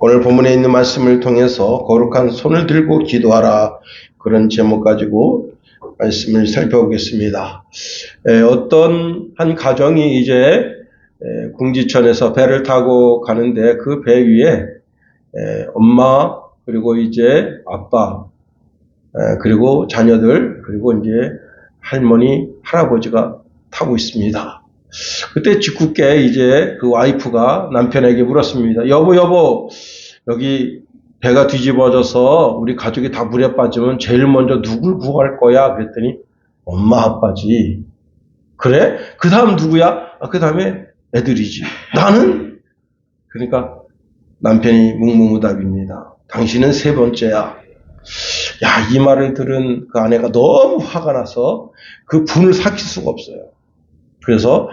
오늘 본문에 있는 말씀을 통해서 거룩한 손을 들고 기도하라, 그런 제목 가지고 말씀을 살펴보겠습니다. 어떤 한 가정이 이제 궁지천에서 배를 타고 가는데 그 배 위에 엄마, 그리고 이제 아빠, 그리고 자녀들, 그리고 이제 할머니, 할아버지가 타고 있습니다. 그때 짓궂게 이제 그 와이프가 남편에게 물었습니다. 여보, 여기 배가 뒤집어져서 우리 가족이 다 물에 빠지면 제일 먼저 누굴 구할 거야? 그랬더니 엄마, 아빠지. 그래? 그 다음 누구야? 그 다음에 애들이지. 나는? 그러니까 남편이 묵묵무답입니다. 당신은 세 번째야. 야, 이 말을 들은 그 아내가 너무 화가 나서 그 분을 삭힐 수가 없어요. 그래서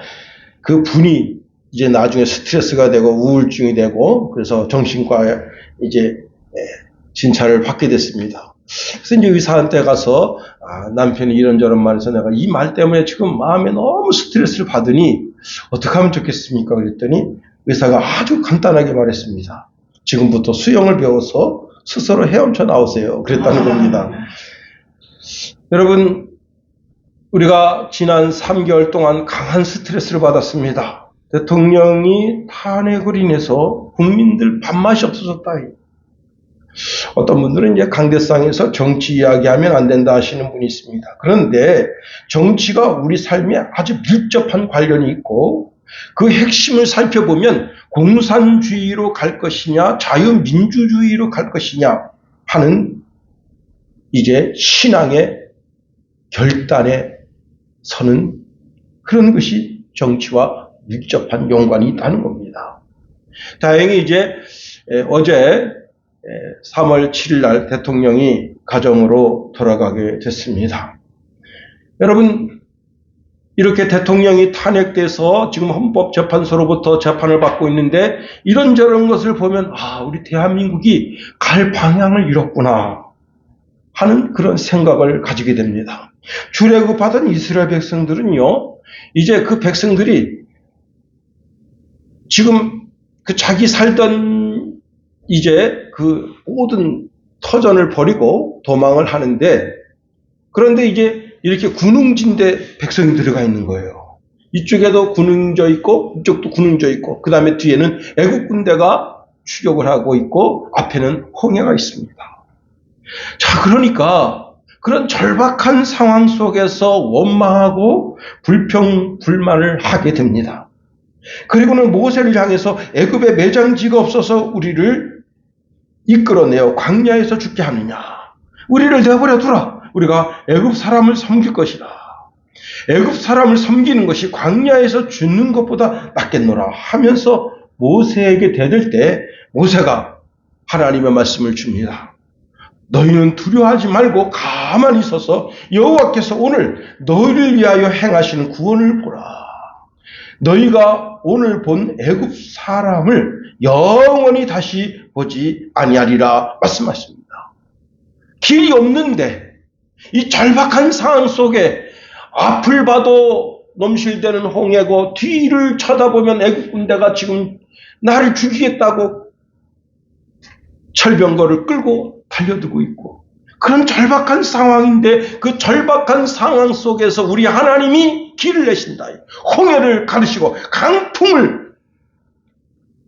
그 분이 이제 나중에 스트레스가 되고 우울증이 되고, 그래서 정신과에 이제 진찰을 받게 됐습니다. 그래서 이제 의사한테 가서 남편이 이런저런 말해서 내가 이 말 때문에 지금 마음에 너무 스트레스를 받으니 어떻게 하면 좋겠습니까? 그랬더니 의사가 아주 간단하게 말했습니다. 지금부터 수영을 배워서 스스로 헤엄쳐 나오세요. 그랬다는 겁니다. 여러분, 우리가 지난 3개월 동안 강한 스트레스를 받았습니다. 대통령이 탄핵을 인해서 국민들 밥맛이 없어졌다. 어떤 분들은 이제 강대상에서 정치 이야기하면 안 된다 하시는 분이 있습니다. 그런데 정치가 우리 삶에 아주 밀접한 관련이 있고, 그 핵심을 살펴보면 공산주의로 갈 것이냐 자유민주주의로 갈 것이냐 하는 이제 신앙의 결단에 서는 그런 것이 정치와 밀접한 연관이 있다는 겁니다. 다행히 이제 어제 3월 7일 날 대통령이 가정으로 돌아가게 됐습니다. 여러분, 이렇게 대통령이 탄핵돼서 지금 헌법재판소로부터 재판을 받고 있는데 이런저런 것을 보면 우리 대한민국이 갈 방향을 잃었구나 하는 그런 생각을 가지게 됩니다. 출애굽하던 이스라엘 백성들은요, 이제 그 백성들이 지금 그 자기 살던 이제 그 모든 터전을 버리고 도망을 하는데, 그런데 이제 이렇게 군웅진대 백성이 들어가 있는 거예요. 이쪽에도 군웅져 있고 이쪽도 군웅져 있고, 그 다음에 뒤에는 애국 군대가 추격을 하고 있고 앞에는 홍해가 있습니다. 자, 그러니까 그런 절박한 상황 속에서 원망하고 불평불만을 하게 됩니다. 그리고는 모세를 향해서 애굽에 매장지가 없어서 우리를 이끌어내어 광야에서 죽게 하느냐, 우리를 내버려 두라, 우리가 애굽 사람을 섬길 것이다, 애굽 사람을 섬기는 것이 광야에서 죽는 것보다 낫겠노라 하면서 모세에게 대들 때 모세가 하나님의 말씀을 줍니다. 너희는 두려워하지 말고 가만히 있어서 여호와께서 오늘 너희를 위하여 행하시는 구원을 보라. 너희가 오늘 본 애굽 사람을 영원히 다시 보지 아니하리라 말씀하십니다. 길이 없는데 이 절박한 상황 속에 앞을 봐도 넘실대는 홍해고 뒤를 쳐다보면 애국 군대가 지금 나를 죽이겠다고 철병거를 끌고 달려들고 있고, 그런 절박한 상황인데 그 절박한 상황 속에서 우리 하나님이 길을 내신다. 홍해를 가르시고 강풍을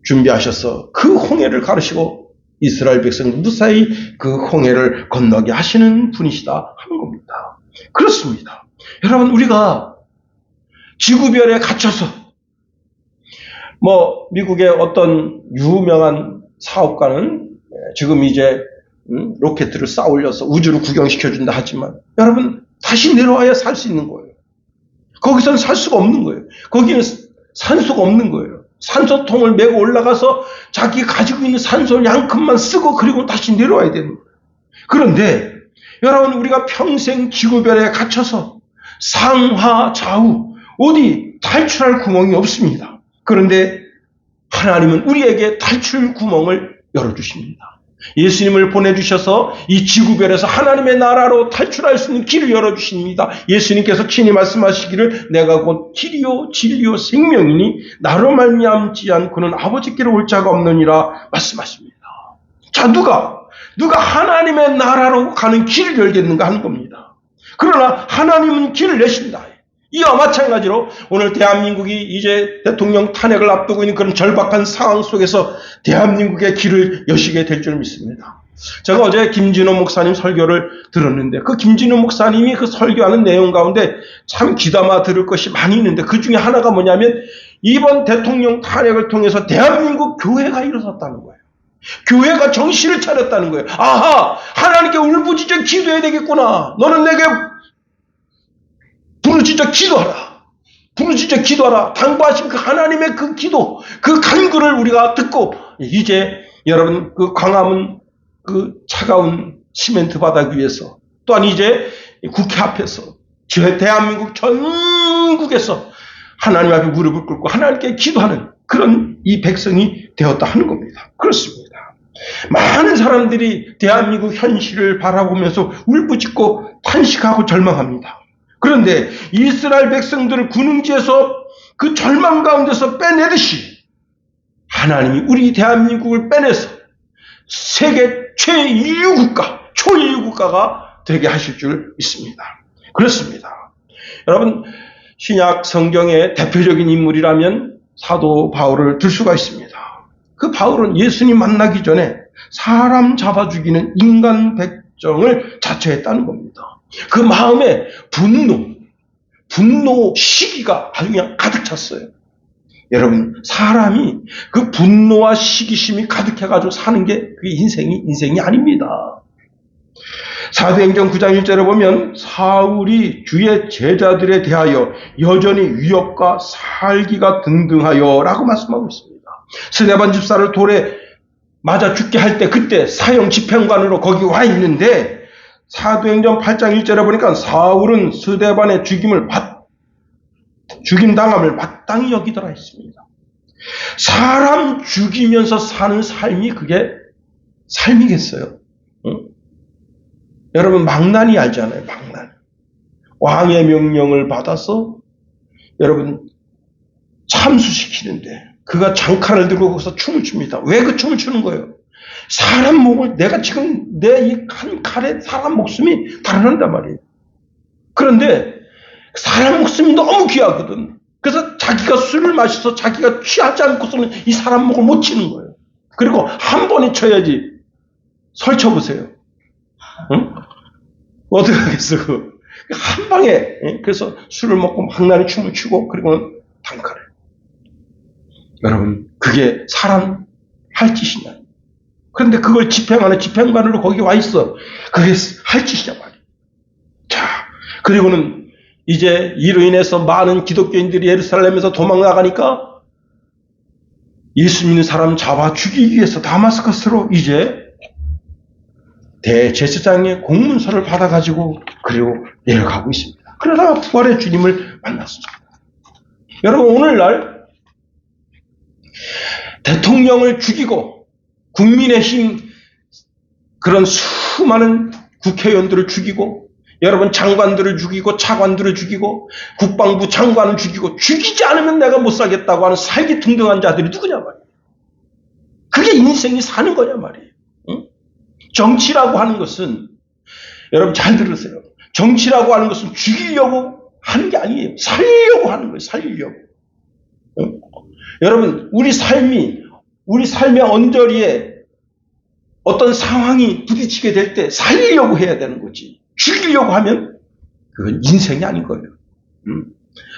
준비하셔서 그 홍해를 가르시고 이스라엘 백성 무사히 그 홍해를 건너게 하시는 분이시다 하는 겁니다. 그렇습니다. 여러분, 우리가 지구별에 갇혀서 미국의 어떤 유명한 사업가는 지금 이제 로켓을 쌓아 올려서 우주로 구경시켜준다 하지만, 여러분, 다시 내려와야 살 수 있는 거예요. 거기서는 살 수가 없는 거예요. 거기는 산소가 없는 거예요. 산소통을 메고 올라가서 자기가 가지고 있는 산소 양큼만 쓰고 그리고 다시 내려와야 되는 거예요. 그런데 여러분, 우리가 평생 지구별에 갇혀서 상하 좌우 어디 탈출할 구멍이 없습니다. 그런데 하나님은 우리에게 탈출 구멍을 열어주십니다. 예수님을 보내주셔서 이 지구별에서 하나님의 나라로 탈출할 수 있는 길을 열어주십니다. 예수님께서 친히 말씀하시기를 내가 곧 길이요 진리요 생명이니 나로 말미암지 않고는 아버지께로 올 자가 없느니라 말씀하십니다. 자, 누가 하나님의 나라로 가는 길을 열겠는가 하는 겁니다. 그러나 하나님은 길을 내신다. 이와 마찬가지로 오늘 대한민국이 이제 대통령 탄핵을 앞두고 있는 그런 절박한 상황 속에서 대한민국의 길을 여시게 될 줄 믿습니다. 제가 어제 김진호 목사님 설교를 들었는데 그 김진호 목사님이 그 설교하는 내용 가운데 참 귀담아 들을 것이 많이 있는데 그 중에 하나가 뭐냐면 이번 대통령 탄핵을 통해서 대한민국 교회가 일어섰다는 거예요. 교회가 정신을 차렸다는 거예요. 아하! 하나님께 울부짖어 기도해야 되겠구나. 너는 내게 부르짖어 기도하라. 부르짖어 기도하라. 당부하신 그 하나님의 그 기도, 그 간구를 우리가 듣고 이제 여러분 그 광화문 그 차가운 시멘트 바닥 위에서 또한 이제 국회 앞에서 대한민국 전국에서 하나님 앞에 무릎을 꿇고 하나님께 기도하는 그런 이 백성이 되었다 하는 겁니다. 그렇습니다. 많은 사람들이 대한민국 현실을 바라보면서 울부짖고 탄식하고 절망합니다. 그런데 이스라엘 백성들을 군웅지에서 그 절망 가운데서 빼내듯이 하나님이 우리 대한민국을 빼내서 세계 최인류 국가, 초인류 국가가 되게 하실 줄 믿습니다. 그렇습니다. 여러분, 신약 성경의 대표적인 인물이라면 사도 바울을 들 수가 있습니다. 그 바울은 예수님 만나기 전에 사람 잡아 죽이는 인간 백정을 자처했다는 겁니다. 그 마음에 분노 시기가 아주 그냥 가득 찼어요. 여러분, 사람이 그 분노와 시기심이 가득해가지고 사는 게 그게 인생이 아닙니다. 사도행전 9장 1절에 보면 사울이 주의 제자들에 대하여 여전히 위협과 살기가 등등하여 라고 말씀하고 있습니다. 스데반 집사를 돌에 맞아 죽게 할 때 그때 사형 집행관으로 거기 와 있는데 사도행전 8장 1절에 보니까 사울은 스데반의 죽임당함을 마땅히 여기더라 했습니다. 사람 죽이면서 사는 삶이 그게 삶이겠어요? 응? 여러분 망난이 알잖아요. 망난. 왕의 명령을 받아서 여러분 참수시키는데 그가 장칼을 들고 거기서 춤을 춥니다. 왜 그 춤을 추는 거예요? 사람 목을 내가 지금 내 이 한 칼에 사람 목숨이 달아난단 말이에요. 그런데 사람 목숨이 너무 귀하거든. 그래서 자기가 술을 마셔서 자기가 취하지 않고서는 이 사람 목을 못 치는 거예요. 그리고 한 번에 쳐야지. 설쳐보세요. 응? 어떻게 하겠어, 한 방에. 그래서 술을 먹고 망나니 춤을 추고, 그리고는 단칼을. 여러분, 그게 사람 할 짓이냐. 그런데 그걸 집행하는 집행관으로 거기 와 있어. 그게 할 짓이냐 말이야. 자, 그리고는 이제 이로 인해서 많은 기독교인들이 예루살렘에서 도망나가니까 예수 믿는 사람 잡아 죽이기 위해서 다마스커스로 이제 대제사장의 공문서를 받아가지고 그리고 내려가고 있습니다. 그러다가 부활의 주님을 만났습니다. 여러분, 오늘날 대통령을 죽이고 국민의힘 그런 수많은 국회의원들을 죽이고 여러분 장관들을 죽이고 차관들을 죽이고 국방부 장관을 죽이고 죽이지 않으면 내가 못 살겠다고 하는 살기등등한 자들이 누구냐 말이에요. 그게 인생이 사는 거냐 말이에요. 응? 정치라고 하는 것은 여러분 잘 들으세요. 정치라고 하는 것은 죽이려고 하는 게 아니에요. 살리려고 하는 거예요. 살리려고. 응? 여러분 우리 삶의 언저리에 어떤 상황이 부딪히게 될 때 살리려고 해야 되는 거지. 죽이려고 하면 그건 인생이 아닌 거예요.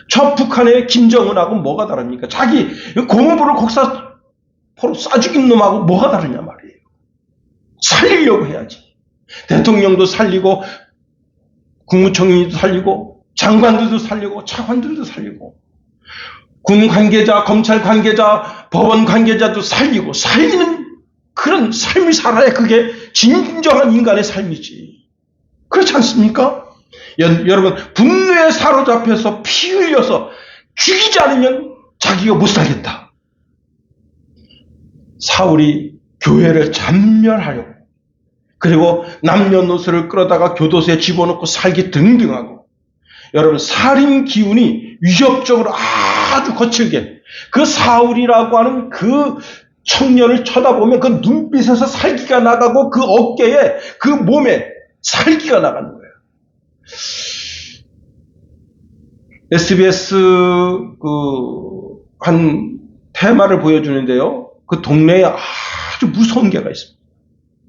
저 북한의 김정은하고 뭐가 다릅니까? 자기 고무부를 곡사포로 쏴 죽인 놈하고 뭐가 다르냐 말이에요. 살리려고 해야지. 대통령도 살리고 국무총리도 살리고 장관들도 살리고 차관들도 살리고 군 관계자, 검찰 관계자, 법원 관계자도 살리고 살리는 그런 삶을 살아야 그게 진정한 인간의 삶이지. 그렇지 않습니까? 여러분 분노에 사로잡혀서 피 흘려서 죽이지 않으면 자기가 못 살겠다. 사울이 교회를 잔멸하려고 그리고 남녀노소를 끌어다가 교도소에 집어넣고 살기 등등하고, 여러분 살인 기운이 위협적으로 아주 거칠게, 그 사울이라고 하는 그 청년을 쳐다보면 그 눈빛에서 살기가 나가고 그 어깨에 그 몸에 살기가 나가는 거예요. SBS 한 테마를 보여주는데요. 그 동네에 아주 무서운 개가 있습니다.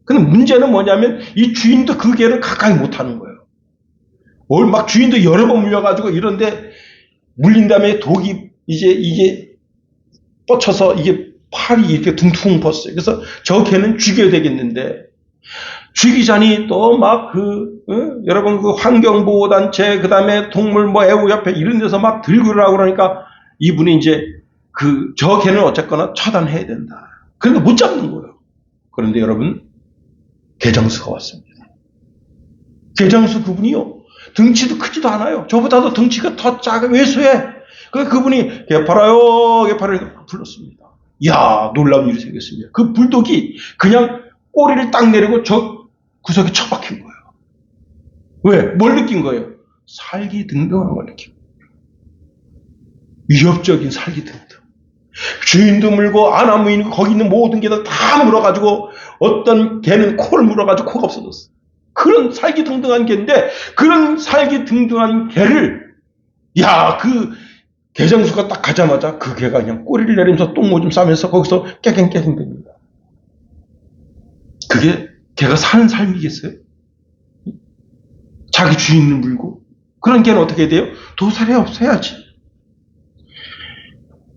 근데 문제는 뭐냐면 이 주인도 그 개를 가까이 못하는 거예요. 막 주인도 여러 번 물려가지고 이런데 물린 다음에 독이 이게 뻗쳐서 이게 팔이 이렇게 둥퉁 벗어요. 그래서 저 개는 죽여야 되겠는데, 죽이자니 또 막 여러분 그 환경보호단체, 그 다음에 동물 애호협회 이런 데서 막 들고 오라고 그러니까 이분이 이제 저 개는 어쨌거나 처단해야 된다. 그러니까 못 잡는 거예요. 그런데 여러분, 개장수가 왔습니다. 개장수 그분이요, 등치도 크지도 않아요. 저보다도 등치가 더 작아, 왜소해. 그분이 개팔아요, 개팔아요 불렀습니다. 이야, 놀라운 일이 생겼습니다. 그 불독이 그냥 꼬리를 딱 내리고 저 구석에 처박힌 거예요. 왜? 뭘 느낀 거예요? 살기등등한 걸 느낀 거예요. 위협적인 살기등등. 주인도 물고 아나무인 거기 있는 모든 개들 다 물어가지고, 어떤 개는 코를 물어가지고 코가 없어졌어. 그런 살기등등한 개인데, 그런 살기등등한 개를, 그 개장수가 딱 가자마자 그 개가 그냥 꼬리를 내리면서 똥오줌 싸면서 거기서 깨갱깨갱 됩니다. 그게 개가 사는 삶이겠어요? 자기 주인을 물고. 그런 개는 어떻게 돼요? 도살이 없어야지.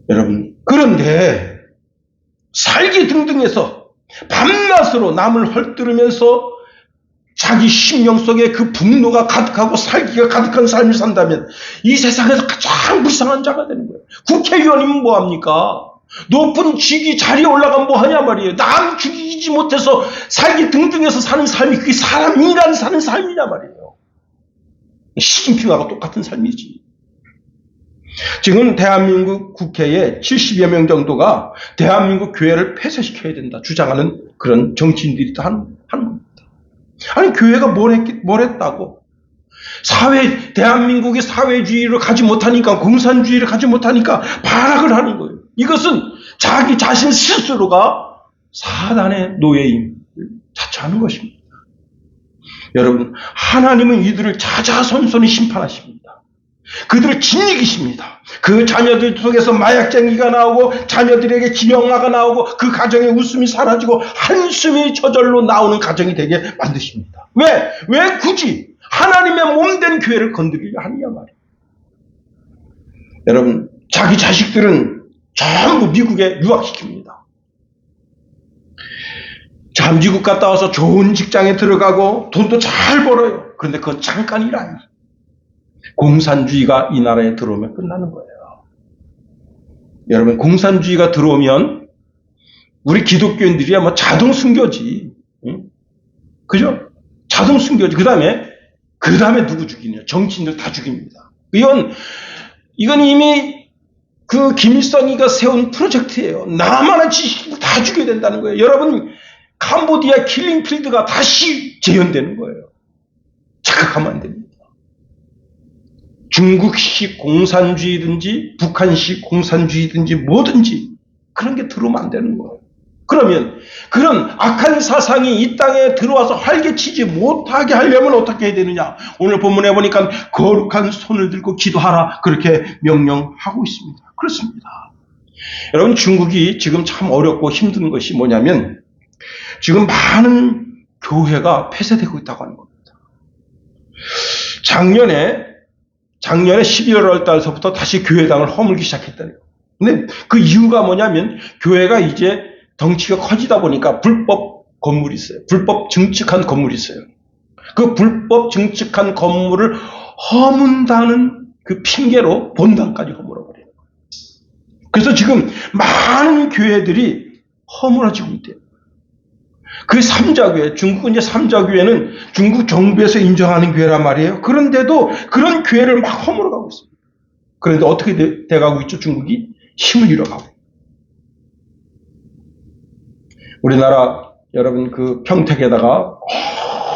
여러분, 그런데 살기등등해서 밤낮으로 남을 헐뜯으면서 자기 심령 속에 그 분노가 가득하고 살기가 가득한 삶을 산다면 이 세상에서 가장 불쌍한 자가 되는 거예요. 국회의원이면 뭐합니까? 높은 직위 자리에 올라가면 뭐하냐 말이에요. 남 죽이지 못해서 살기등등해서 사는 삶이 그게 사람, 인간 사는 삶이냐 말이에요. 시진핑하고 똑같은 삶이지. 지금 대한민국 국회에 70여 명 정도가 대한민국 교회를 폐쇄시켜야 된다 주장하는 그런 정치인들이 또 하는 겁니다. 아니, 교회가 뭘 했다고? 대한민국이 사회주의를 가지 못하니까, 공산주의를 가지 못하니까 발악을 하는 거예요. 이것은 자기 자신 스스로가 사단의 노예임을 자처하는 것입니다. 여러분, 하나님은 이들을 자자손손히 심판하십니다. 그들을 짓이기십니다. 그 자녀들 속에서 마약쟁이가 나오고, 자녀들에게 기형아가 나오고, 그 가정의 웃음이 사라지고 한숨이 저절로 나오는 가정이 되게 만드십니다. 왜 굳이 하나님의 몸된 교회를 건드리려 하느냐 말이에요. 여러분, 자기 자식들은 전부 미국에 유학시킵니다. 자, 미국 갔다 와서 좋은 직장에 들어가고 돈도 잘 벌어요. 그런데 그건 잠깐이라. 공산주의가 이 나라에 들어오면 끝나는 거예요. 여러분, 공산주의가 들어오면 우리 기독교인들이야 뭐 자동 순교지. 응? 그죠? 자동 순교지. 그 다음에 누구 죽이냐? 정치인들 다 죽입니다. 이건 이미 그 김일성이가 세운 프로젝트예요. 나만한 지식을 다 죽여야 된다는 거예요. 여러분, 캄보디아 킬링필드가 다시 재현되는 거예요. 착각하면 안 됩니다. 중국식 공산주의든지 북한식 공산주의든지 뭐든지 그런 게 들어오면 안 되는 거예요. 그러면 그런 악한 사상이 이 땅에 들어와서 활개치지 못하게 하려면 어떻게 해야 되느냐? 오늘 본문에 보니까 거룩한 손을 들고 기도하라, 그렇게 명령하고 있습니다. 그렇습니다. 여러분, 중국이 지금 참 어렵고 힘든 것이 뭐냐면 지금 많은 교회가 폐쇄되고 있다고 하는 겁니다. 작년에 12월 달서부터 다시 교회당을 허물기 시작했다네요. 근데 그 이유가 뭐냐면 교회가 이제 덩치가 커지다 보니까 불법 건물이 있어요. 불법 증축한 건물이 있어요. 그 불법 증축한 건물을 허문다는 그 핑계로 본당까지 허물어버려요. 그래서 지금 많은 교회들이 허물어지고 있대요. 그 삼자교회, 중국은 이제 삼자교회는 중국 정부에서 인정하는 교회란 말이에요. 그런데도 그런 교회를 막 허물어가고 있습니다. 그런데 어떻게 돼가고 있죠? 중국이 힘을 잃어가고. 우리나라 여러분 그 평택에다가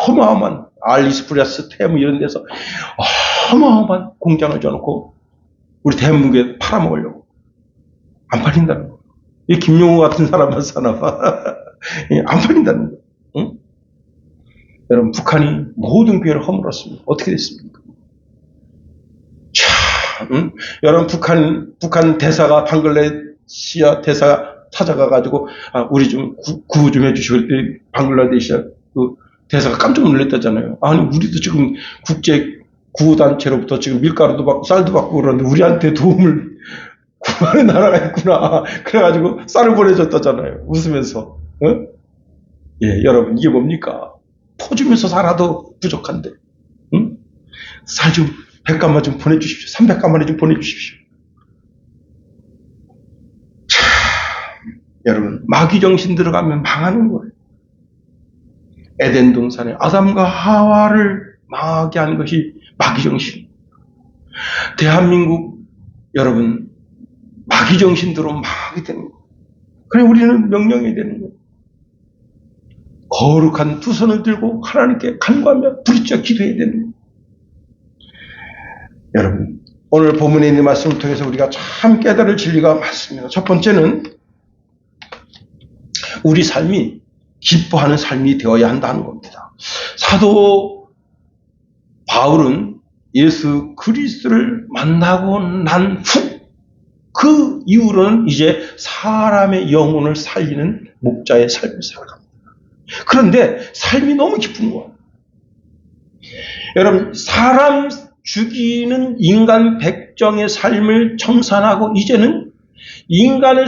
어마어마한 알리스프레스 템 이런 데서 어마어마한 공장을 줘놓고 우리 대한민국에 팔아먹으려고. 안 팔린다는 거. 이 김용우 같은 사람만 사나 봐. 안 팔린다는 거. 응? 여러분, 북한이 모든 기회를 허물었습니다. 어떻게 됐습니까? 참, 여러분, 북한 대사가 방글라데시아 대사가 찾아가가지고, 우리 좀 구호 좀 해주시고, 그랬더니 방글라데시아 그 대사가 깜짝 놀랐다잖아요. 아니, 우리도 지금 국제 구호단체로부터 지금 밀가루도 받고 쌀도 받고 그러는데 우리한테 도움을 구하는 나라가 있구나. 그래가지고 쌀을 보내줬다잖아요. 웃으면서. 어? 예, 여러분, 이게 뭡니까? 퍼주면서 살아도 부족한데. 응? 쌀 좀 100가마 좀 보내주십시오. 300가마리 좀 보내주십시오. 참, 여러분, 마귀 정신 들어가면 망하는 거예요. 에덴 동산에 아담과 하와를 망하게 한 것이 마귀 정신. 대한민국, 여러분, 마귀 정신 들어오면 망하게 되는 거예요. 그래, 우리는 명령해야 되는 거예요. 거룩한 두 손을 들고 하나님께 간구하며 부르짖어 기도해야 되는 거예요. 여러분, 오늘 본문에 있는 말씀을 통해서 우리가 참 깨달을 진리가 많습니다. 첫 번째는 우리 삶이 기뻐하는 삶이 되어야 한다는 겁니다. 사도 바울은 예수 그리스도를 만나고 난 후 그 이후로는 이제 사람의 영혼을 살리는 목자의 삶을 살아갑니다. 그런데 삶이 너무 기쁜 거예요. 여러분, 사람 죽이는 인간 백정의 삶을 청산하고 이제는 인간을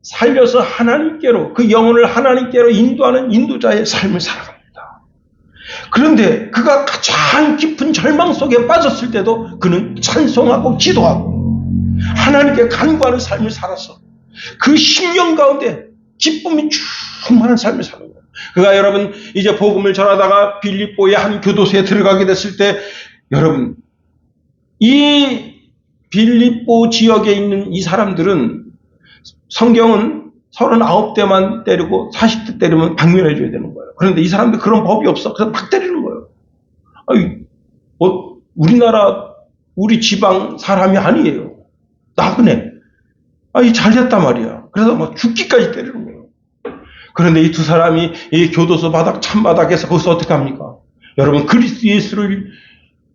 살려서 하나님께로, 그 영혼을 하나님께로 인도하는 인도자의 삶을 살아갑니다. 그런데 그가 가장 깊은 절망 속에 빠졌을 때도 그는 찬송하고 기도하고 하나님께 간구하는 삶을 살아서 그 심령 가운데 기쁨이 충만한 삶을 사는 거예요. 그가 여러분 이제 복음을 전하다가 빌립보의 한 교도소에 들어가게 됐을 때, 여러분, 이 빌립보 지역에 있는 이 사람들은 성경은 39대만 때리고 40대 때리면 박멸해 줘야 되는 거예요. 그런데 이 사람들 그런 법이 없어. 그래서 막 때리는 거예요. 우리나라, 우리 지방 사람이 아니에요. 나그네. 잘됐단 말이야. 그래서 막 죽기까지 때리는 거예요. 그런데 이 두 사람이 이 교도소 바닥, 참바닥에서 거기서 어떻게 합니까? 여러분, 그리스도 예수를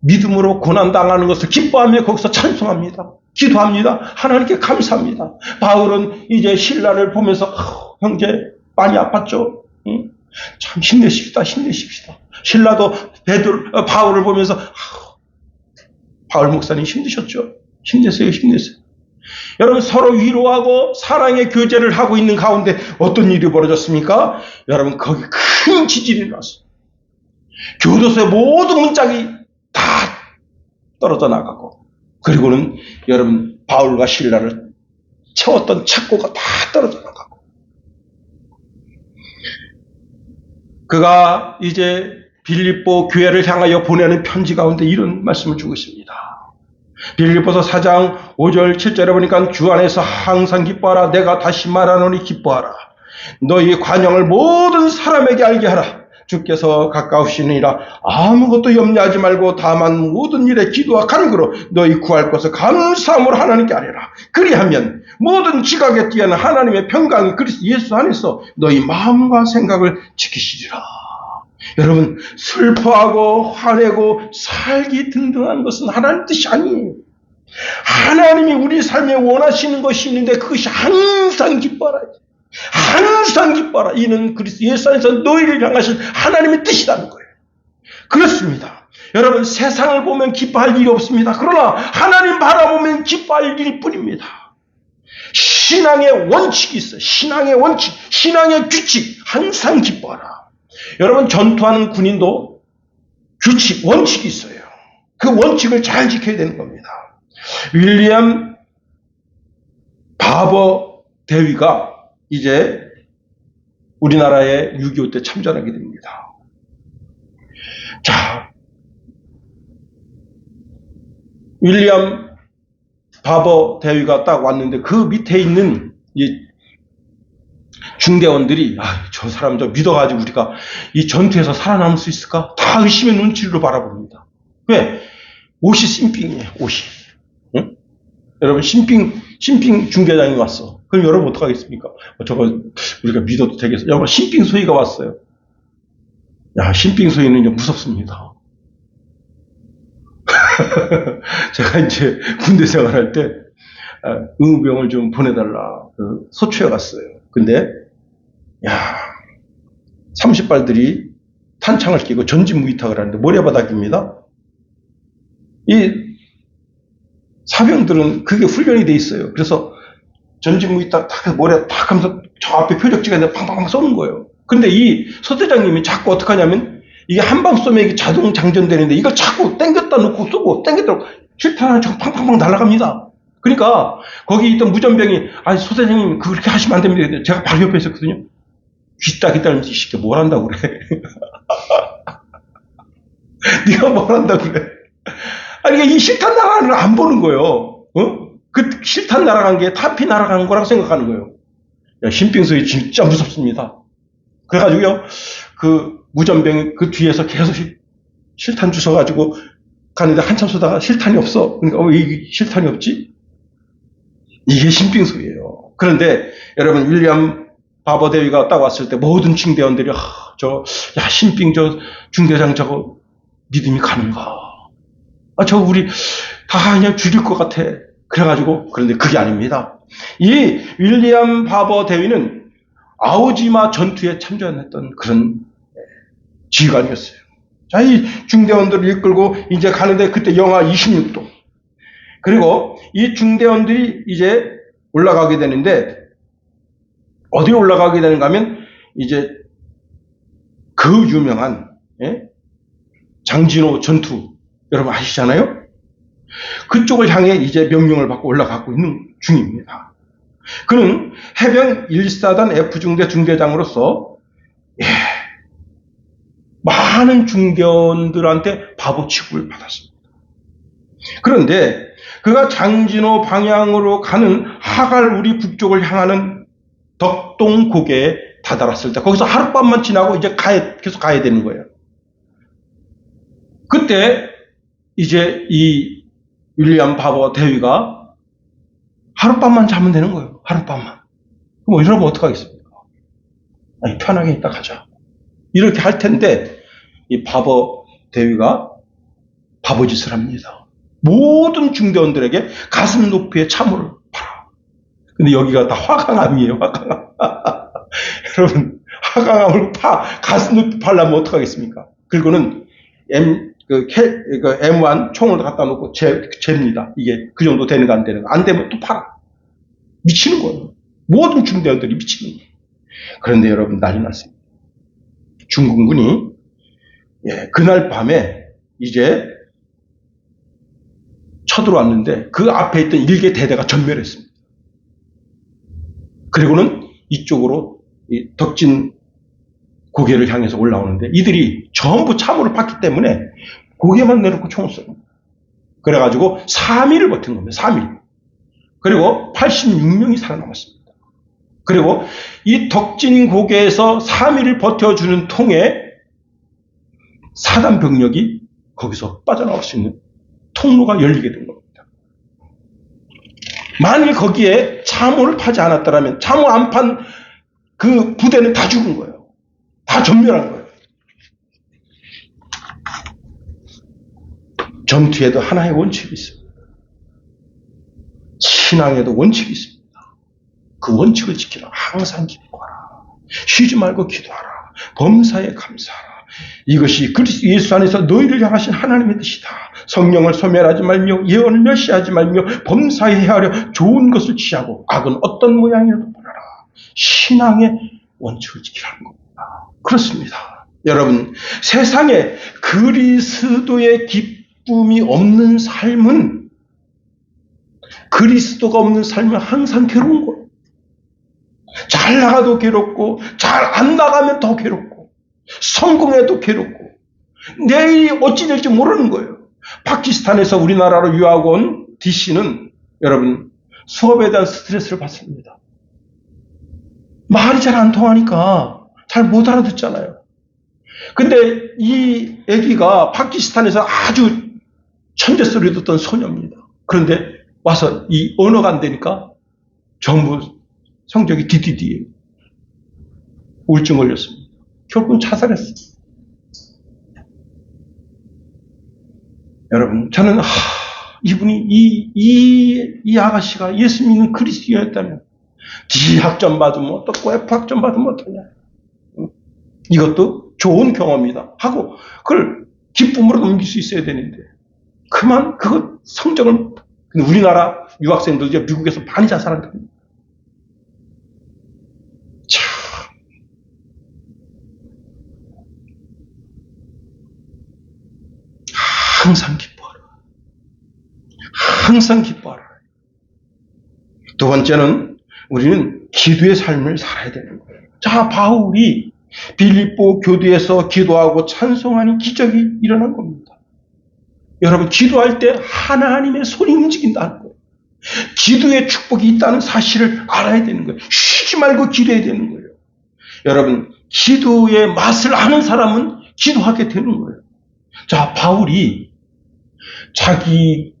믿음으로 고난당하는 것을 기뻐하며 거기서 찬송합니다. 기도합니다. 하나님께 감사합니다. 바울은 이제 신라를 보면서 형제 많이 아팠죠? 응? 참 힘내십시다. 힘내십시다. 신라도 바울을 보면서 바울 목사님 힘드셨죠? 힘내세요. 힘내세요. 여러분, 서로 위로하고 사랑의 교제를 하고 있는 가운데 어떤 일이 벌어졌습니까? 여러분, 거기 큰 지진이 났어요. 교도소의 모든 문짝이 다 떨어져 나가고, 그리고는 여러분 바울과 실라를 채웠던 착고가 다 떨어져 나가고, 그가 이제 빌립보 교회를 향하여 보내는 편지 가운데 이런 말씀을 주고 있습니다. 빌립보서 4장 5절 7절에 보니까 주 안에서 항상 기뻐하라. 내가 다시 말하노니 기뻐하라. 너희 관용을 모든 사람에게 알게 하라. 주께서 가까우시니라. 아무것도 염려하지 말고 다만 모든 일에 기도와 간구로 너희 구할 것을 감사함으로 하나님께 아뢰라. 그리하면 모든 지각에 뛰어난 하나님의 평강이 그리스도 예수 안에서 너희 마음과 생각을 지키시리라. 여러분, 슬퍼하고 화내고 살기 등등한 것은 하나님 뜻이 아니에요. 하나님이 우리 삶에 원하시는 것이 있는데 그것이 항상 기뻐하라. 항상 기뻐하라. 이는 그리스도 예수 안에서 너희를 향하신 하나님의 뜻이라는 거예요. 그렇습니다. 여러분, 세상을 보면 기뻐할 일이 없습니다. 그러나 하나님 바라보면 기뻐할 일일 뿐입니다. 신앙의 원칙이 있어요. 신앙의 원칙, 신앙의 규칙, 항상 기뻐하라. 여러분, 전투하는 군인도 규칙, 원칙이 있어요. 그 원칙을 잘 지켜야 되는 겁니다. 윌리엄 바버 대위가 이제 우리나라에 6.25 때 참전하게 됩니다. 자, 윌리엄 바버 대위가 딱 왔는데 그 밑에 있는 이 중대원들이 저 사람 좀 믿어가지고 우리가 이 전투에서 살아남을 수 있을까? 다 의심의 눈치로 바라봅니다. 왜? 옷이 신빙이에요. 옷이. 응? 여러분 신빙 중대장이 왔어. 그럼 여러분 어떡하겠습니까? 저거 우리가 믿어도 되겠어? 여러분 신빙 소위가 왔어요. 야, 신빙 소위는 이제 무섭습니다. 제가 이제 군대 생활할 때 의무병을 좀 보내달라 소초에 갔어요. 근데 야 30발들이 탄창을 끼고 전진무이탁을 하는데 모래바닥입니다. 이 사병들은 그게 훈련이 돼 있어요. 그래서 전진무이탁 탁 모래 탁 하면서 저 앞에 표적지가 팡팡팡 쏘는 거예요. 근데 이 소대장님이 자꾸 어떻게 하냐면 이게 한 방 쏘면 이게 자동 장전되는데 이걸 자꾸 땡겼다 놓고 쏘고 땡겼다 놓고 실탄 하나 팡팡팡 날아갑니다. 그러니까 거기 있던 무전병이 소대장님 그렇게 하시면 안 됩니다. 제가 바로 옆에 있었거든요. 귀딱 기다리면서 이 새끼 뭘 한다고 그래. 네가 뭘 한다고 그래. 아니 이 실탄 날아가는 걸 안 보는 거예요. 그 실탄 날아간 게 타피 날아간 거라고 생각하는 거예요. 야, 신빙소위 진짜 무섭습니다. 그래가지고요 그 무전병이 그 뒤에서 계속 실탄 주워가지고 가는데 한참 쏘다가 실탄이 없어. 그러니까 왜 실탄이 없지? 이게 신빙소위예요. 그런데 여러분 윌리엄 바버 대위가 딱 왔을 때 모든 중대원들이 신빙 저 중대장 저거 믿음이 가는가? 저거 우리 다 그냥 죽일 것 같아. 그래가지고 그런데 그게 아닙니다. 이 윌리엄 바버 대위는 아오지마 전투에 참전했던 그런 지휘관이었어요. 자, 이 중대원들을 이끌고 이제 가는데 그때 영하 26도. 그리고 이 중대원들이 이제 올라가게 되는데 어디에 올라가게 되는가 하면 이제 그 유명한 장진호 전투 여러분 아시잖아요? 그쪽을 향해 이제 명령을 받고 올라가고 있는 중입니다. 그는 해병 1사단 F중대 중대장으로서 많은 중대원들한테 바보 취급을 받았습니다. 그런데 그가 장진호 방향으로 가는 하갈우리 북쪽을 향하는 덕동고개에 다다랐을 때 거기서 하룻밤만 지나고 이제 계속 가야 되는 거예요. 그때 이제 이 윌리엄 바버 대위가 하룻밤만 자면 되는 거예요. 하룻밤만. 그럼 여러분 어떡하겠습니까? 편하게 있다 가자. 이렇게 할 텐데 이 바버 대위가 바보짓을 합니다. 모든 중대원들에게 가슴 높이의 참호를 팔아. 근데 여기가 다 화강암이에요. 화강암. 여러분 화강암을 가슴 높이 팔려면 어떡하겠습니까? 그리고는 M1 총을 갖다 놓고 잽니다. 이게 그 정도 되는가 안 되는가. 안 되면 또 팔아. 미치는 거예요. 모든 중대원들이 미치는 거예요. 그런데 여러분 난리 났습니다. 중공군이 그날 밤에 이제 쳐들어왔는데 그 앞에 있던 1개 대대가 전멸했습니다. 그리고는 이쪽으로 덕진 고개를 향해서 올라오는데 이들이 전부 참호를 팠기 때문에 고개만 내놓고 총을 쏘는 거예요. 그래가지고 3일을 버틴 겁니다. 3일. 그리고 86명이 살아남았습니다. 그리고 이 덕진 고개에서 3일을 버텨주는 통에 사단 병력이 거기서 빠져나올 수 있는 통로가 열리게 된 겁니다. 만일 거기에 참호를 파지 않았더라면 참호 안 판 그 부대는 다 죽은 거예요. 다 전멸한 거예요. 전투에도 하나의 원칙이 있습니다. 신앙에도 원칙이 있습니다. 그 원칙을 지키라. 항상 기도하라. 쉬지 말고 기도하라. 범사에 감사하라. 이것이 그리스도 예수 안에서 너희를 향하신 하나님의 뜻이다. 성령을 소멸하지 말며 예언을 멸시하지 말며 범사에 헤아려 좋은 것을 취하고 악은 어떤 모양이라도 보라라. 신앙의 원칙을 지키라는 겁니다. 그렇습니다. 여러분 세상에 그리스도의 기쁨이 없는 삶은 그리스도가 없는 삶은 항상 괴로운 거예요. 잘 나가도 괴롭고 잘 안 나가면 더 괴롭고 성공해도 괴롭고 내일이 어찌 될지 모르는 거예요. 파키스탄에서 우리나라로 유학 온 DC는 여러분 수업에 대한 스트레스를 받습니다. 말이 잘 안 통하니까 잘 못 알아듣잖아요. 근데 이 아기가 파키스탄에서 아주 천재 소리 듣던 소녀입니다. 그런데 와서 이 언어가 안 되니까 전부 성적이 DDD예요. 우울증 걸렸습니다. 결국은 자살했어요. 여러분, 저는 이분이 이 아가씨가 예수 믿는 그리스도였다면 D 학점 받으면 어떻고 F 학점 받으면 어떠냐. 이것도 좋은 경험이다 하고 그걸 기쁨으로 넘길 수 있어야 되는데 그만 그거 성적을 우리나라 유학생들 이제 미국에서 많이 자살한다. 참 항상 기뻐하라. 항상 기뻐하라. 두 번째는 우리는 기도의 삶을 살아야 되는 거예요. 자, 바울이 빌립보 교도에서 기도하고 찬송하는 기적이 일어난 겁니다. 여러분, 기도할 때 하나님의 손이 움직인다는 거예요. 기도의 축복이 있다는 사실을 알아야 되는 거예요. 쉬지 말고 기도해야 되는 거예요. 여러분, 기도의 맛을 아는 사람은 기도하게 되는 거예요. 자, 바울이 자기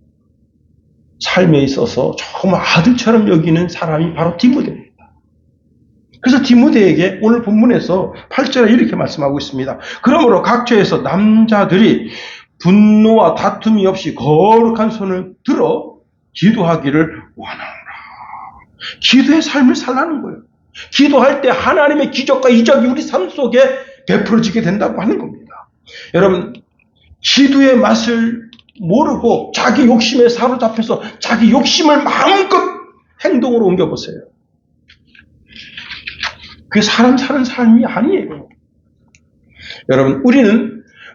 삶에 있어서 정말 아들처럼 여기는 사람이 바로 디모데입니다. 그래서 디모데에게 오늘 본문에서 8절에 이렇게 말씀하고 있습니다. 그러므로 각처에서 남자들이 분노와 다툼이 없이 거룩한 손을 들어 기도하기를 원하노라. 기도의 삶을 살라는 거예요. 기도할 때 하나님의 기적과 이적이 우리 삶 속에 베풀어지게 된다고 하는 겁니다. 여러분, 기도의 맛을 모르고 자기 욕심에 사로잡혀서 자기 욕심을 마음껏 행동으로 옮겨보세요. 그게 사람 사는 삶이 아니에요. 여러분,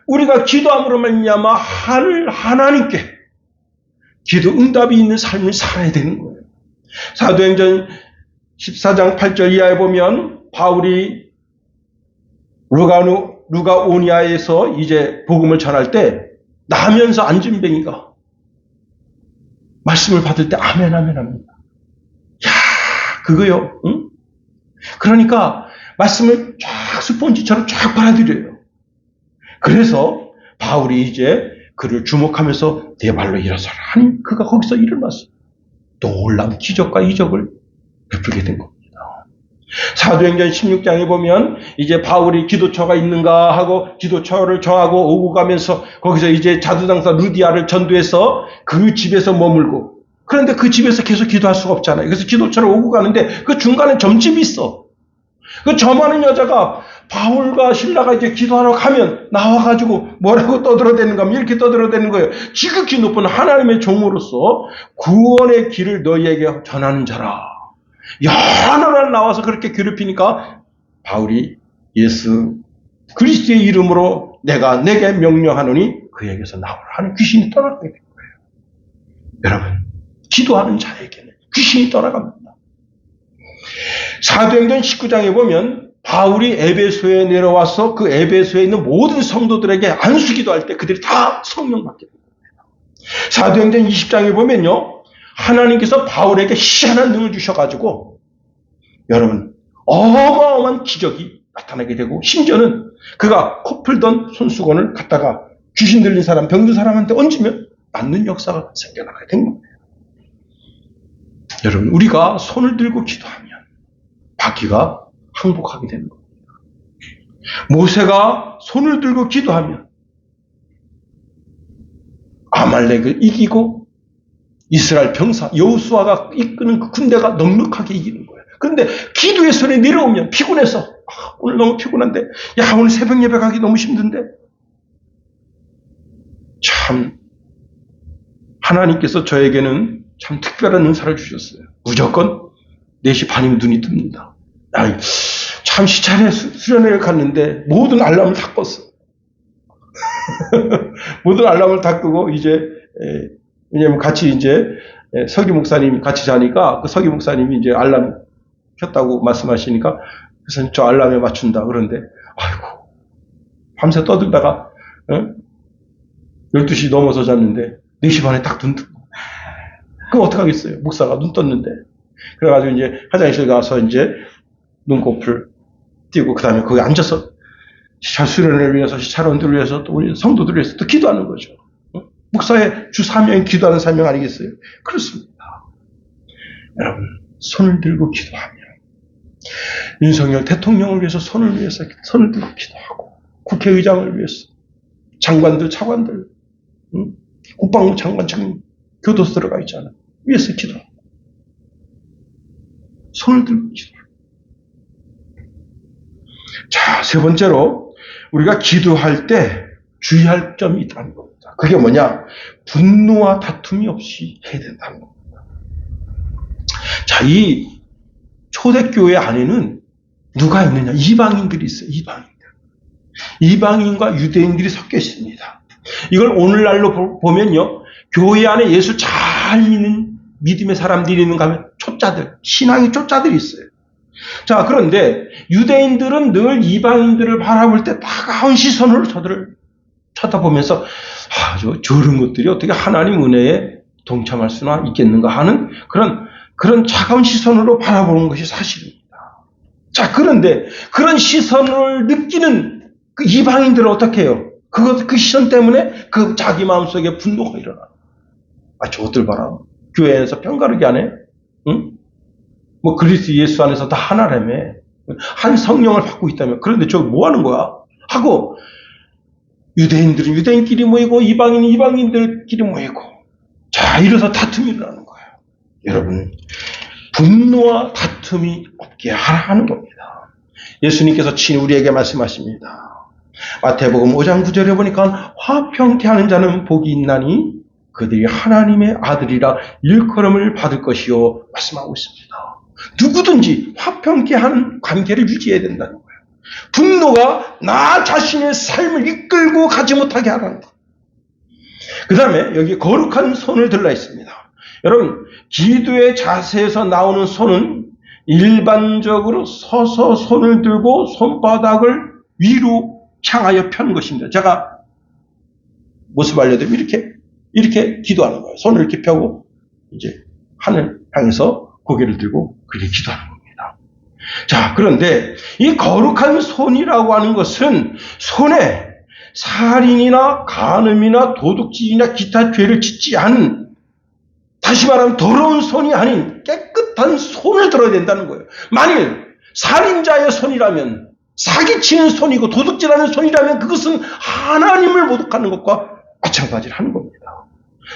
우리가 기도함으로 말미암아 하나님께 기도 응답이 있는 삶을 살아야 되는 거예요. 사도행전 14장 8절 이하에 보면 바울이 루가오니아에서 이제 복음을 전할 때 나면서 안진뱅이가 말씀을 받을 때 아멘 아멘 합니다. 야, 그거요. 응? 그러니까 말씀을 쫙 스폰지처럼 쫙 받아들여요. 그래서 바울이 이제 그를 주목하면서 내 발로 일어서라 하니 그가 거기서 일어났어요. 놀라운 기적과 이적을 베풀게 된 겁니다. 사도행전 16장에 보면 이제 바울이 기도처가 있는가 하고 기도처를 정하고 오고 가면서 거기서 이제 자두장사 루디아를 전도해서 그 집에서 머물고, 그런데 그 집에서 계속 기도할 수가 없잖아요. 그래서 기도처를 오고 가는데 그 중간에 점집이 있어. 그 점하는 여자가 바울과 신라가 이제 기도하러 가면 나와가지고 뭐라고 떠들어대는가 하면 이렇게 떠들어대는 거예요. 지극히 높은 하나님의 종으로서 구원의 길을 너희에게 전하는 자라. 여러 나라 나와서 그렇게 괴롭히니까 바울이 예수 그리스도의 이름으로 내게 명령하노니 그에게서 나오라 하는 귀신이 떠나게 된 거예요. 여러분, 기도하는 자에게는 귀신이 떠나갑니다. 사도행전 19장에 보면 바울이 에베소에 내려와서 그 에베소에 있는 모든 성도들에게 안수기도할 때 그들이 다 성령 받게 됩니다. 사도행전 20장에 보면요, 하나님께서 바울에게 희한한 능을 주셔가지고 여러분 어마어마한 기적이 나타나게 되고, 심지어는 그가 코 풀던 손수건을 갖다가 귀신 들린 사람, 병든 사람한테 얹으면 낫는 역사가 생겨나게 된 겁니다. 여러분, 우리가 손을 들고 기도하면 받기가 항복하게 되는 겁니다. 모세가 손을 들고 기도하면 아말렉을 이기고 이스라엘 병사 여호수아가 이끄는 그 군대가 넉넉하게 이기는 거예요. 그런데 기도의 손에 내려오면 피곤해서 오늘 너무 피곤한데, 야 오늘 새벽 예배 가기 너무 힘든데, 참 하나님께서 저에게는 참 특별한 은사를 주셨어요. 무조건 4시 반이면 눈이 뜹니다. 참 시차례 수련회를 갔는데 모든 알람을 다 껐어. 모든 알람을 다 끄고 이제 왜냐면 같이 이제 서기 목사님이 같이 자니까 그 서기 목사님이 이제 알람 켰다고 말씀하시니까 그래서 저 알람에 맞춘다. 그런데 아이고 밤새 떠들다가 12시 넘어서 잤는데 4시 반에 딱 눈 뜨고, 그럼 어떡하겠어요? 목사가 눈 떴는데. 그래가지고 이제 화장실 가서 이제 눈꺼풀 띄고 그 다음에 거기 앉아서 시차 수련을 위해서, 시차론들을 위해서, 또 우리 성도들을 위해서 또 기도하는 거죠. 목사의 주 사명이 기도하는 사명 아니겠어요? 그렇습니다. 여러분, 손을 들고 기도하며 윤석열 대통령을 위해서 손을 들고 기도하고, 국회의장을 위해서, 장관들, 차관들, 국방부 장관 지금 교도소 들어가 있잖아요. 위해서 기도하고, 손을 들고 기도하고. 자, 세 번째로 우리가 기도할 때 주의할 점이 있다는 겁니다. 그게 뭐냐? 분노와 다툼이 없이 해야 된다는 겁니다. 자, 이 초대교회 안에는 누가 있느냐? 이방인들이 있어요. 이방인과 유대인들이 섞여 있습니다. 이걸 오늘날로 보면요, 교회 안에 예수 잘 믿는 믿음의 사람들이 있는가 하면 초짜들, 신앙의 초짜들이 있어요. 자, 그런데 유대인들은 늘 이방인들을 바라볼 때 따가운 시선으로 저들을 쳐다보면서 저런 것들이 어떻게 하나님 은혜에 동참할 수나 있겠는가 하는 그런 차가운 시선으로 바라보는 것이 사실입니다. 자, 그런데 그런 시선을 느끼는 그 이방인들은 어떻게 해요? 그 시선 때문에 그 자기 마음속에 분노가 일어나. 저것들 봐라. 교회에서 편가르기 안 해? 응? 뭐 그리스도 예수 안에서 다 하나라며. 한 성령을 받고 있다며. 그런데 저거 뭐 하는 거야? 하고 유대인들은 유대인끼리 모이고 이방인은 이방인들끼리 모이고, 자, 이래서 다툼이 일어나는 거예요. 여러분, 분노와 다툼이 없게 하라는 겁니다. 예수님께서 친히 우리에게 말씀하십니다. 마태복음 5장 9절에 보니까 화평케 하는 자는 복이 있나니 그들이 하나님의 아들이라 일컬음을 받을 것이요 말씀하고 있습니다. 누구든지 화평케 하는 관계를 유지해야 된다는 거예요. 분노가 나 자신의 삶을 이끌고 가지 못하게 하라는 거예요. 그 다음에 여기 거룩한 손을 들라 있습니다. 여러분, 기도의 자세에서 나오는 손은 일반적으로 서서 손을 들고 손바닥을 위로 향하여 펴는 것입니다. 제가 모습 알려드리면 이렇게 기도하는 거예요. 손을 이렇게 펴고 이제 하늘 향해서 고개를 들고 그렇게 기도하는 겁니다. 자, 그런데 이 거룩한 손이라고 하는 것은 손에 살인이나 간음이나 도둑질이나 기타 죄를 짓지 않은, 다시 말하면 더러운 손이 아닌 깨끗한 손을 들어야 된다는 거예요. 만일 살인자의 손이라면, 사기치는 손이고 도둑질하는 손이라면 그것은 하나님을 모독하는 것과 마찬가지를 하는 겁니다.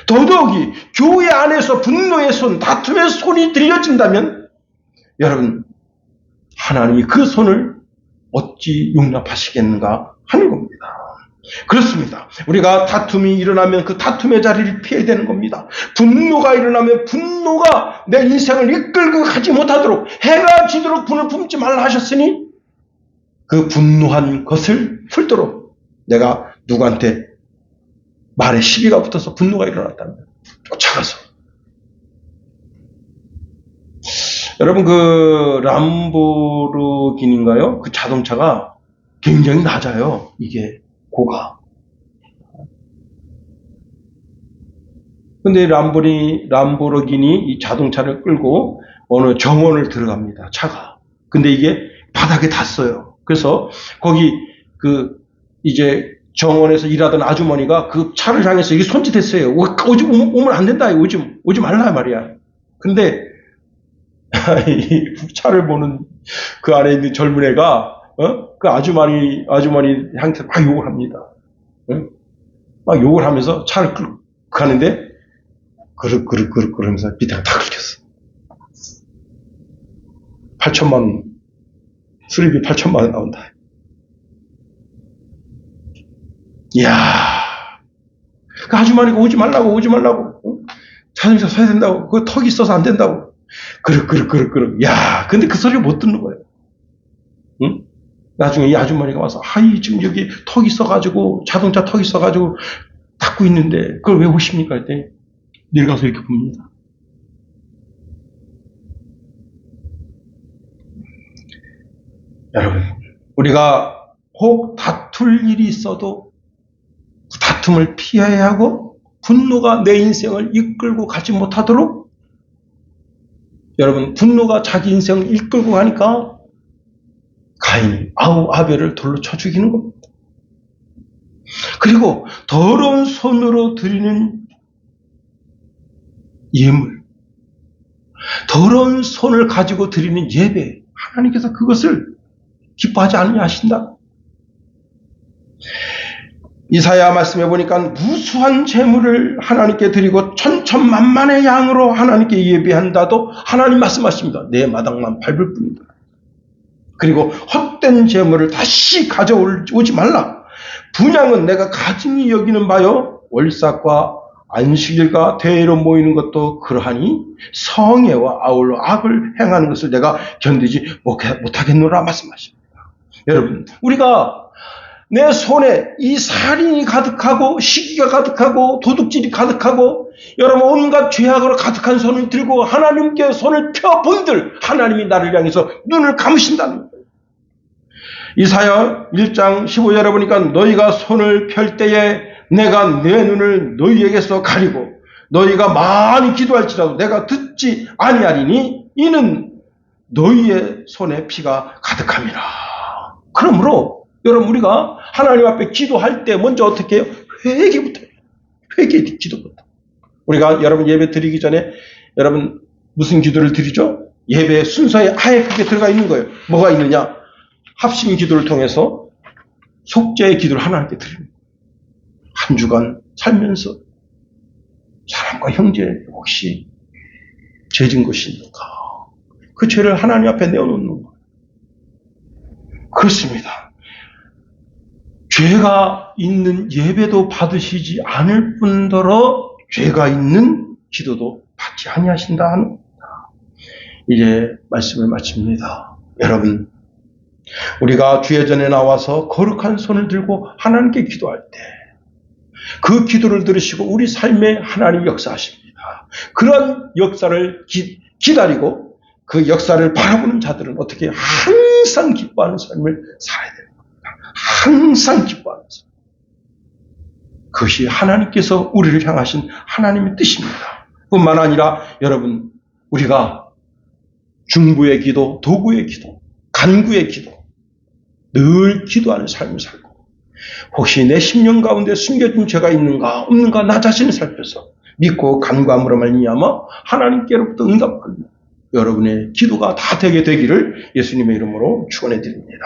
더더욱이 교회 안에서 분노의 손, 다툼의 손이 들려진다면 여러분, 하나님이 그 손을 어찌 용납하시겠는가 하는 겁니다. 그렇습니다. 우리가 다툼이 일어나면 그 다툼의 자리를 피해야 되는 겁니다. 분노가 일어나면 분노가 내 인생을 이끌고 가지 못하도록, 해가 지도록 분을 품지 말라 하셨으니 그 분노한 것을 풀도록 내가 누구한테 말에 시비가 붙어서 분노가 일어났다면 쫓아가서, 여러분, 그 람보르기니인가요? 그 자동차가 굉장히 낮아요. 이게 고가. 근데 람보르기니 이 자동차를 끌고 어느 정원을 들어갑니다. 차가. 근데 이게 바닥에 닿았어요. 그래서 거기 이제 정원에서 일하던 아주머니가 그 차를 향해서 이게 손짓했어요. 오면 안 된다. 오지 말라 말이야. 근데 차를 보는 그 안에 있는 젊은 애가 그 아주머니 향해서 막 욕을 합니다. 막 욕을 하면서 차를 끌고 가는데 그러면서 밑에가 다 긁혔어. 8천만 원, 수리비 8천만 원 나온다. 이야, 그 아주머니가 오지 말라고, 자동차 사야 된다고, 그 턱이 있어서 안 된다고. 야, 근데 그 소리를 못 듣는 거예요. 응? 나중에 이 아주머니가 와서, 지금 여기 턱이 있어가지고, 자동차 턱이 있어가지고, 닫고 있는데, 그걸 왜 오십니까? 했더니, 내려가서 이렇게 봅니다. 여러분, 우리가 혹 다툴 일이 있어도, 그 다툼을 피해야 하고, 분노가 내 인생을 이끌고 가지 못하도록, 여러분, 분노가 자기 인생을 이끌고 가니까 가인이 아벨을 돌로 쳐 죽이는 겁니다. 그리고 더러운 손으로 드리는 예물, 더러운 손을 가지고 드리는 예배, 하나님께서 그것을 기뻐하지 않으냐 하신다. 이사야 말씀해 보니까 무수한 재물을 하나님께 드리고 천천만만의 양으로 하나님께 예배한다도 하나님 말씀하십니다. 내 마당만 밟을 뿐이다. 그리고 헛된 재물을 다시 가져오지 말라. 분향은 내가 가증히 여기는 바요, 월삭과 안식일과 대회로 모이는 것도 그러하니 성애와 아울러 악을 행하는 것을 내가 견디지 못하겠노라 말씀하십니다. 여러분, 우리가 내 손에 이 살인이 가득하고 시기가 가득하고 도둑질이 가득하고 여러분 온갖 죄악으로 가득한 손을 들고 하나님께 손을 펴본들 하나님이 나를 향해서 눈을 감으신다는 거예요. 이사야 1장 15절에 보니까 너희가 손을 펼 때에 내가 내 눈을 너희에게서 가리고 너희가 많이 기도할지라도 내가 듣지 아니하리니 이는 너희의 손에 피가 가득함이라. 그러므로 여러분 우리가 하나님 앞에 기도할 때 먼저 어떻게 해요? 회개부터 해요. 회개 기도부터. 우리가 여러분 예배 드리기 전에 여러분 무슨 기도를 드리죠? 예배 순서에 아예 그게 들어가 있는 거예요. 뭐가 있느냐? 합심 기도를 통해서 속죄의 기도를 하나님께 드립니다. 한 주간 살면서 사람과 형제 혹시 죄진 것이 있는가? 그 죄를 하나님 앞에 내어놓는 거예요. 그렇습니다. 죄가 있는 예배도 받으시지 않을 뿐더러 죄가 있는 기도도 받지 아니하신다 하는 겁니다. 이제 말씀을 마칩니다. 여러분, 우리가 주의 전에 나와서 거룩한 손을 들고 하나님께 기도할 때 그 기도를 들으시고 우리 삶에 하나님 역사하십니다. 그런 역사를 기다리고 그 역사를 바라보는 자들은 어떻게 항상 기뻐하는 삶을 살아야 되는 겁니다. 항상 기뻐하는 삶. 그것이 하나님께서 우리를 향하신 하나님의 뜻입니다. 뿐만 아니라 여러분, 우리가 중부의 기도, 도구의 기도, 간구의 기도, 늘 기도하는 삶을 살고 혹시 내 심령 가운데 숨겨진 죄가 있는가 없는가 나 자신을 살펴서 믿고 간구함으로 말미암아 하나님께로부터 응답받는 여러분의 기도가 다 되게 되기를 예수님의 이름으로 축원해 드립니다.